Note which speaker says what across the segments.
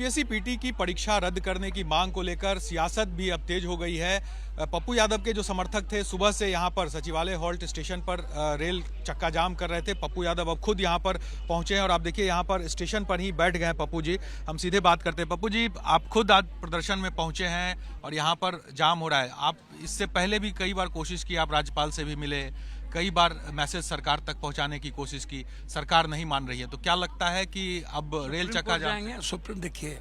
Speaker 1: UPSC PT की परीक्षा रद्द करने की मांग को लेकर सियासत भी अब तेज हो गई है। पप्पू यादव के जो समर्थक थे सुबह से यहां पर सचिवालय हॉल्ट स्टेशन पर रेल चक्का जाम कर रहे थे। पप्पू यादव अब खुद यहां पर पहुंचे हैं और आप देखिए यहां पर स्टेशन पर ही बैठ गए हैं पप्पू जी। हम सीधे बात करते हैं। पप्पू जी, आप खुद आज प्रदर्शन में पहुंचे हैं और यहाँ पर जाम हो रहा है। आप इससे पहले भी कई बार कोशिश की, आप राज्यपाल से भी मिले, कई बार मैसेज सरकार तक पहुंचाने की कोशिश की, सरकार नहीं मान रही है। तो क्या लगता है कि अब रेल चक्का
Speaker 2: जाएंगे? सुप्रीम देखिए,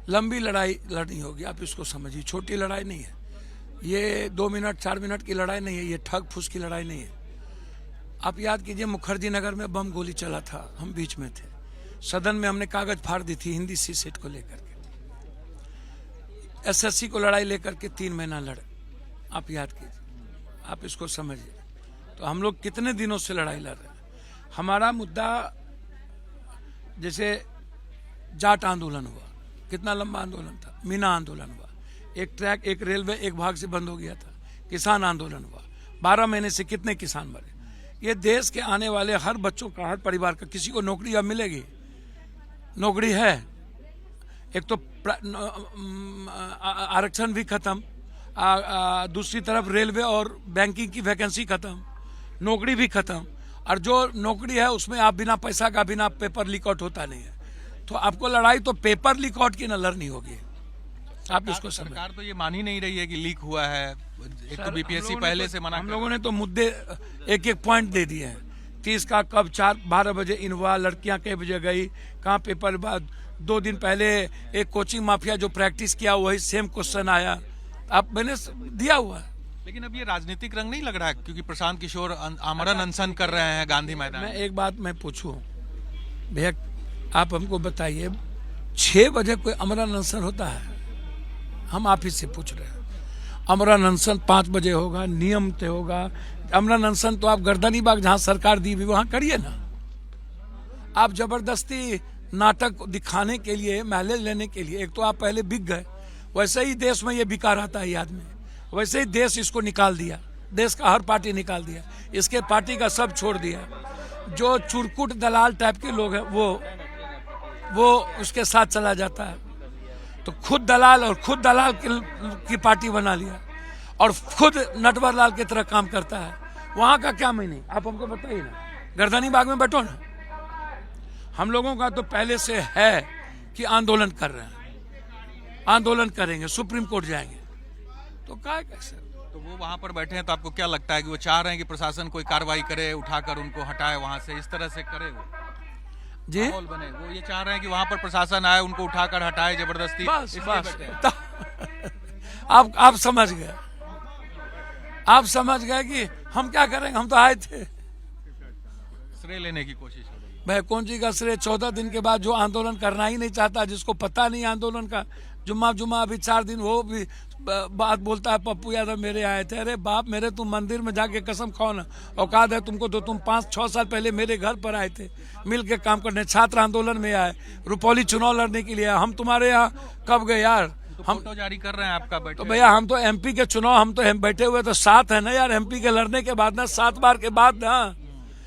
Speaker 2: लंबी लड़ाई लड़नी होगी, आप इसको समझिए। छोटी लड़ाई नहीं है ये, 2 मिनट 4 मिनट की लड़ाई नहीं है ये, ठग फूस की लड़ाई नहीं है। आप याद कीजिए, मुखर्जी नगर में बम गोली चला था, हम बीच में थे, सदन में हमने कागज फाड़ दी थी हिंदी सी सेट को लेकर के। एसएससी को लड़ाई लेकर के 3 महीना लड़े, आप याद कीजिए, आप इसको समझिए। तो हम लोग कितने दिनों से लड़ाई लड़ रहे हैं। हमारा मुद्दा जैसे जाट आंदोलन हुआ, कितना लंबा आंदोलन था, मीना आंदोलन हुआ, एक ट्रैक एक रेलवे एक भाग से बंद हो गया था, किसान आंदोलन हुआ, 12 महीने से कितने किसान मरे। ये देश के आने वाले हर बच्चों का, हर परिवार का, किसी को नौकरी अब मिलेगी, नौकरी है, एक तो आरक्षण भी खत्म, दूसरी तरफ रेलवे और बैंकिंग की वैकेंसी खत्म, नौकरी भी खत्म, और जो नौकरी है उसमें आप बिना पैसा का, बिना पेपर लीक आउट होता नहीं है। तो आपको लड़ाई तो पेपर लीक आउट की न लड़नी होगी। आप इसको
Speaker 1: सरकार तो ये मान ही नहीं रही है कि लीक हुआ है। एक तो बीपीएससी पहले से मना,
Speaker 2: हम लोगों ने तो मुद्दे एक एक पॉइंट दे दिए हैं। 30 का कब 12 बजे इन हुआ, लड़कियां कई बजे गई, कहाँ पेपर बाद। 2 दिन पहले एक कोचिंग माफिया जो प्रैक्टिस किया वही सेम क्वेश्चन आया, आप मैंने दिया हुआ है।
Speaker 1: लेकिन अब ये राजनीतिक रंग नहीं लग रहा है, क्योंकि प्रशांत किशोर आमरण अनशन कर रहे हैं गांधी मैदान।
Speaker 2: मैं एक बात मैं पूछूं भैया, आप हमको बताइए, 6 बजे कोई आमरण अनशन होता है? हम आप ही से पूछ रहे हैं। आमरण अनशन 5 बजे होगा, नियम तय होगा। आमरण अनशन तो आप गर्दनी बाग जहां सरकार दी हुई वहां करिए ना। आप जबरदस्ती नाटक दिखाने के लिए, महले लेने के लिए, एक तो आप पहले बिक गए, वैसे ही देश में ये बिका रहता है आदमी, वैसे ही देश इसको निकाल दिया, देश का हर पार्टी निकाल दिया, इसके पार्टी का सब छोड़ दिया। जो चुरकुट दलाल टाइप के लोग हैं वो उसके साथ चला जाता है। तो खुद दलाल और खुद दलाल की पार्टी बना लिया और खुद नटवर लाल की तरह काम करता है। वहां का क्या मीनिंग, आप हमको बताइए ना। गर्दनी बाग में बैठो ना। हम लोगों का तो पहले से है कि आंदोलन कर रहे हैं, आंदोलन करेंगे, सुप्रीम कोर्ट जाएंगे, तो क्या कैसे।
Speaker 1: तो वो वहां पर बैठे हैं, तो आपको क्या लगता है कि वो चाह रहे हैं कि प्रशासन कोई कार्रवाई करे, उठाकर उनको हटाए वहां से, इस तरह से करे वो
Speaker 2: जी
Speaker 1: माहौल बने? वो ये चाह रहे हैं कि वहां पर प्रशासन आए, उनको उठाकर हटाए जबरदस्ती।
Speaker 2: बस आप समझ गए, आप समझ गए कि हम क्या करेंगे। हम तो आए थे,
Speaker 1: श्रेय लेने की कोशिश हो रही है।
Speaker 2: भाई कौन सी का श्रेय? 14 दिन के बाद जो आंदोलन करना ही नहीं चाहता, जिसको पता नहीं आंदोलन का, जुम्मा अभी 4 दिन वो भी बात बोलता है, पप्पू यादव मेरे आए थे। अरे बाप मेरे, तुम मंदिर में जाके कसम खाओ ना, औकात है तुमको तो तुम 5-6 साल पहले मेरे घर पर आए थे, मिल के काम करने, छात्र आंदोलन में आए, रुपौली चुनाव लड़ने के लिए। हम तुम्हारे यहाँ कब गए यार?
Speaker 1: तो हम फोटो जारी कर रहे हैं आपका बैठे।
Speaker 2: तो भैया हम तो एमपी के चुनाव, हम तो बैठे हुए तो 7 है ना यार, एमपी के लड़ने के बाद ना, 7 बार के बाद ना,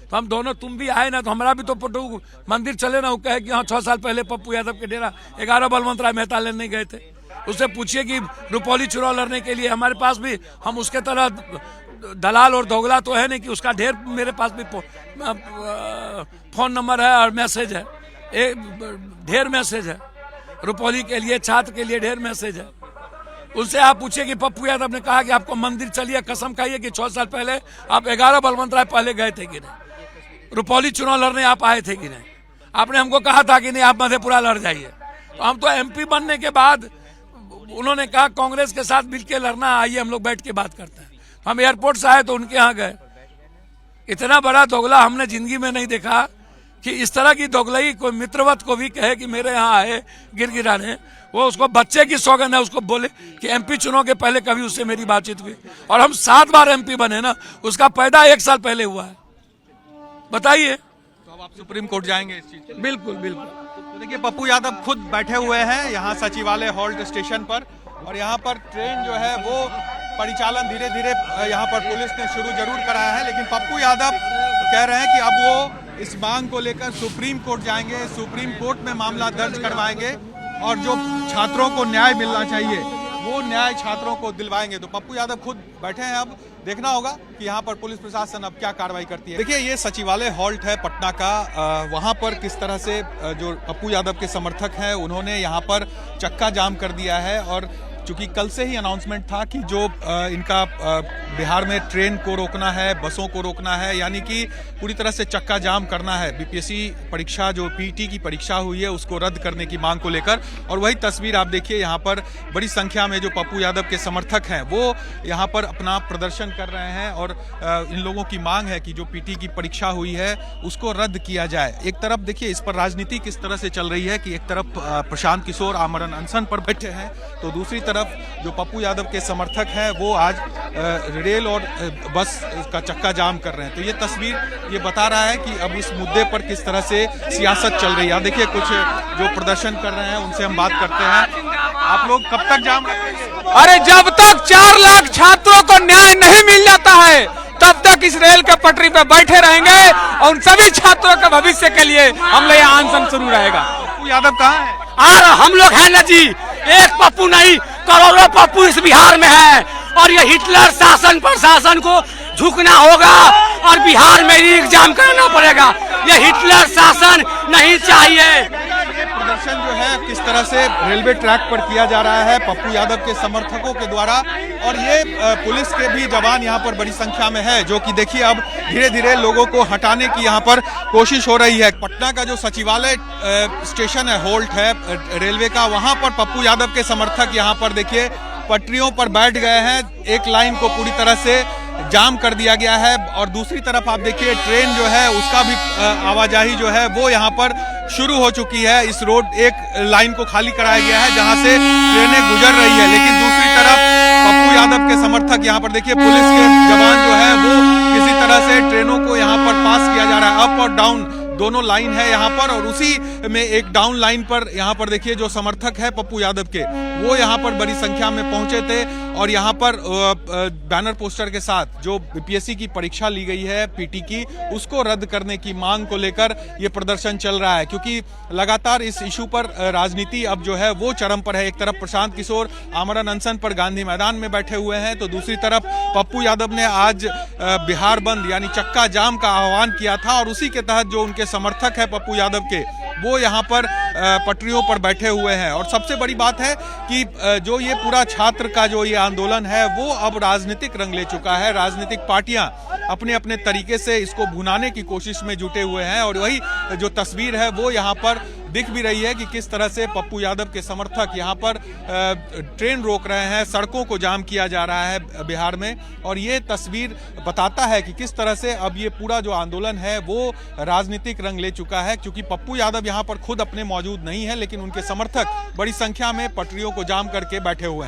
Speaker 2: तो हम दोनों, तुम भी आए ना, तो हमारा भी तो फोटो मंदिर चले ना। वो कहे कि हाँ 6 साल पहले पप्पू यादव के डेरा 11 बलवंत राय मेहता लेने गए थे। उससे पूछिए कि रुपौली चुनाव लड़ने के लिए हमारे पास भी, हम उसके तरह दलाल और दोगला तो है नहीं कि उसका ढेर, मेरे पास भी फोन नंबर है और मैसेज है, ढेर मैसेज है रुपौली के लिए, छात्र के लिए ढेर मैसेज है। उनसे आप पूछिए कि पप्पू यादव ने कहा कि आपको मंदिर चलिए, कसम खाइए कि 6 साल पहले आप 11 बलवंत राय पहले गए थे कि नहीं, रुपौली चुनाव लड़ने आप आए थे कि नहीं। आपने हमको कहा था कि नहीं आप मधेपुरा लड़ जाइए। तो हम तो एमपी बनने के बाद उन्होंने कहा कांग्रेस के साथ मिलकर लड़ना, आइए हम लोग बैठ के बात करते हैं। हम एयरपोर्ट से आए तो उनके यहाँ गए। इतना बड़ा दोगला हमने जिंदगी में नहीं देखा कि इस तरह की दोगलाई कोई मित्रवत को भी कहे कि मेरे यहाँ आए गिरगिराने। वो उसको बच्चे की सौगंध है, उसको बोले कि एमपी चुनाव के पहले कभी उससे मेरी बातचीत हुई, और हम 7 बार एमपी बने ना, उसका पैदा 1 साल पहले हुआ है। बताइए।
Speaker 1: तो अब आप सुप्रीम कोर्ट जाएंगे इस चीज के लिए?
Speaker 2: बिल्कुल बिल्कुल।
Speaker 1: तो देखिए पप्पू यादव खुद बैठे हुए हैं यहाँ सचिवालय हॉल्ट स्टेशन पर, और यहाँ पर ट्रेन जो है वो परिचालन धीरे धीरे यहाँ पर पुलिस ने शुरू जरूर कराया है, लेकिन पप्पू यादव कह रहे हैं कि अब वो इस मांग को लेकर सुप्रीम कोर्ट जाएंगे, सुप्रीम कोर्ट में मामला दर्ज करवाएंगे और जो छात्रों को न्याय मिलना चाहिए वो न्याय छात्रों को दिलवाएंगे। तो पप्पू यादव खुद बैठे हैं, अब देखना होगा कि यहाँ पर पुलिस प्रशासन अब क्या कार्रवाई करती है। देखिए, ये सचिवालय हॉल्ट है पटना का, वहाँ पर किस तरह से जो पप्पू यादव के समर्थक हैं उन्होंने यहाँ पर चक्का जाम कर दिया है। और चूंकि कल से ही अनाउंसमेंट था कि जो इनका बिहार में ट्रेन को रोकना है, बसों को रोकना है, यानी कि पूरी तरह से चक्का जाम करना है। बीपीएससी परीक्षा जो पीटी की परीक्षा हुई है उसको रद्द करने की मांग को लेकर। और वही तस्वीर आप देखिए, यहाँ पर बड़ी संख्या में जो पप्पू यादव के समर्थक हैं वो यहाँ पर अपना प्रदर्शन कर रहे हैं। और इन लोगों की मांग है कि जो पीटी की परीक्षा हुई है उसको रद्द किया जाए। एक तरफ देखिए इस पर राजनीति किस तरह से चल रही है कि एक तरफ प्रशांत किशोर आमरण अनशन पर बैठे हैं, तो दूसरी तरफ जो पप्पू यादव के समर्थक हैं वो आज रेल और बस का चक्का जाम कर रहे हैं। तो ये तस्वीर ये बता रहा है कि अब इस मुद्दे पर किस तरह से सियासत चल रही है। देखिए, कुछ जो प्रदर्शन कर रहे हैं उनसे हम बात करते हैं। आप लोग कब तक जाम रखेंगे?
Speaker 3: अरे जब तक 4 लाख छात्रों को न्याय नहीं मिल जाता है तब तक इस रेल के पटरी पे बैठे रहेंगे और उन सभी छात्रों के भविष्य के लिए हम लोग यहाँ अनशन शुरू रहेगा।
Speaker 1: पप्पू यादव कहाँ है?
Speaker 3: हम लोग हैं ना जी, एक पप्पू नहीं करोड़ों पप्पू इस बिहार में है। और ये हिटलर शासन प्रशासन को झुकना होगा और बिहार में एग्जाम कराना पड़ेगा। ये हिटलर शासन नहीं चाहिए।
Speaker 1: प्रदर्शन जो है किस तरह से रेलवे ट्रैक पर किया जा रहा है पप्पू यादव के समर्थकों के द्वारा। और ये पुलिस के भी जवान यहाँ पर बड़ी संख्या में है, जो कि देखिए अब धीरे धीरे लोगों को हटाने की यहाँ पर कोशिश हो रही है। पटना का जो सचिवालय स्टेशन है, होल्ट है रेलवे का, वहाँ पर पप्पू यादव के समर्थक यहाँ पर देखिए पटरियों पर बैठ गए हैं। एक लाइन को पूरी तरह से जाम कर दिया गया है। और दूसरी तरफ आप देखिए ट्रेन जो है उसका भी आवाजाही जो है वो यहाँ पर शुरू हो चुकी है। इस रोड एक लाइन को खाली कराया गया है जहां से ट्रेनें गुजर रही है, लेकिन दूसरी तरफ पप्पू यादव के समर्थक यहाँ पर देखिए पुलिस के जवान जो है वो किसी तरह से ट्रेनों को यहाँ पर पास किया जा रहा है। अप और डाउन दोनों लाइन है यहाँ पर, और उसी में एक डाउन लाइन पर यहाँ पर देखिए जो समर्थक है पप्पू यादव के वो यहाँ पर बड़ी संख्या में पहुंचे थे। और यहाँ पर बैनर पोस्टर के साथ जो बीपीएससी की परीक्षा ली गई है पीटी की, उसको रद्द करने की मांग को लेकर ये प्रदर्शन चल रहा है। क्योंकि लगातार इस इशू पर राजनीति अब जो है वो चरम पर है। एक तरफ प्रशांत किशोर आमरण अनशन पर गांधी मैदान में बैठे हुए हैं, तो दूसरी तरफ पप्पू यादव ने आज बिहार बंद यानी चक्का जाम का आह्वान किया था। और उसी के तहत जो उनके समर्थक है पप्पू यादव के वो यहाँ पर पटरियों पर बैठे हुए हैं। और सबसे बड़ी बात है कि जो ये पूरा छात्र का जो ये आंदोलन है वो अब राजनीतिक रंग ले चुका है। राजनीतिक पार्टियां अपने अपने तरीके से इसको भुनाने की कोशिश में जुटे हुए हैं। और वही जो तस्वीर है वो यहाँ पर दिख भी रही है कि किस तरह से पप्पू यादव के समर्थक यहाँ पर ट्रेन रोक रहे हैं, सड़कों को जाम किया जा रहा है बिहार में। और ये तस्वीर बताता है कि किस तरह से अब ये पूरा जो आंदोलन है वो राजनीतिक रंग ले चुका है। क्योंकि पप्पू यादव यहाँ पर खुद अपने मौजूद नहीं है, लेकिन उनके समर्थक बड़ी संख्या में पटरियों को जाम करके बैठे हुए हैं।